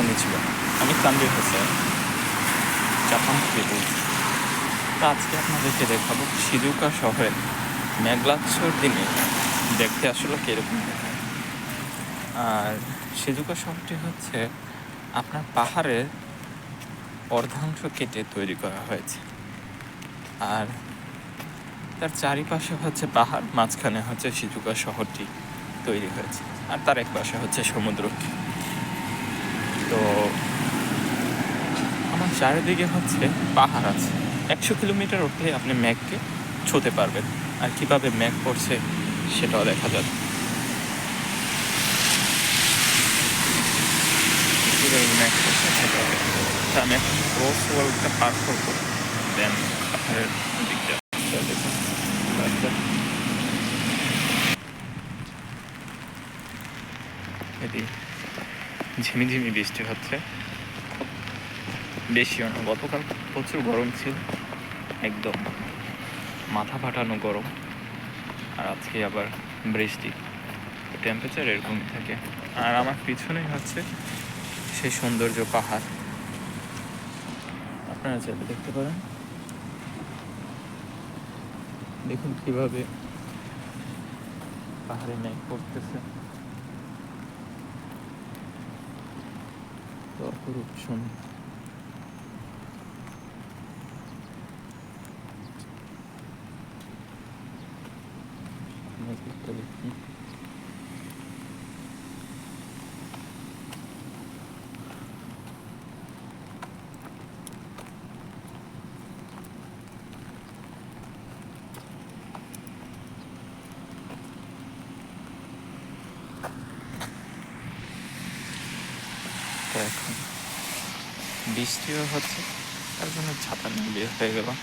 কনিচিবা, আমি তানভীর হোসেন, জাপান থেকে বলছি। তো আজকে আপনাদেরকে দেখাবো শিজুওকা শহরে মেঘলাচ্ছর দিনে দেখতে আসলে কীরকম দেখায়। আর শিজুওকা শহরটি হচ্ছে আপনার পাহাড়ের অর্ধাংশ কেটে তৈরি করা হয়েছে, আর তার চারিপাশে হচ্ছে পাহাড়, মাঝখানে হচ্ছে শিজুওকা শহরটি তৈরি হয়েছে, আর তার এক পাশে হচ্ছে সমুদ্র। তো আমার চারিদিকে হচ্ছে পাহাড় আছে, 100 কিলোমিটার উঠলে আপনি মেঘকে ছুঁতে পারবেন, আর কীভাবে মেঘ পড়ছে সেটাও দেখা যাবে। কীভাবে মেঘ পড়ছে সেটাও দেখা যাবে। তা আমি এখন ক্রস ওয়ার্ল্ডটা পার করবো, দেন পাহাড়ের দিকটা দেখুন। এটি ঝিমিঝিমি বৃষ্টি হচ্ছে, বেশিও না। গতকাল প্রচুর গরম ছিল, একদম মাথা ফাটানো গরম, আর আজকে আবার বৃষ্টি। টেম্পারেচার এরকমই থাকে। আর আমার পিছনেই হচ্ছে সেই সৌন্দর্য পাহাড়, আপনারা চাইলে দেখতে পারেন। দেখুন কিভাবে পাহাড়ে মেঘ পড়তেছে, তো অপরূপ সুন্দর। দেখুন তো এখন বৃষ্টিও হচ্ছে, তার জন্য ছাতা নিয়ে বের হয়ে গেলাম।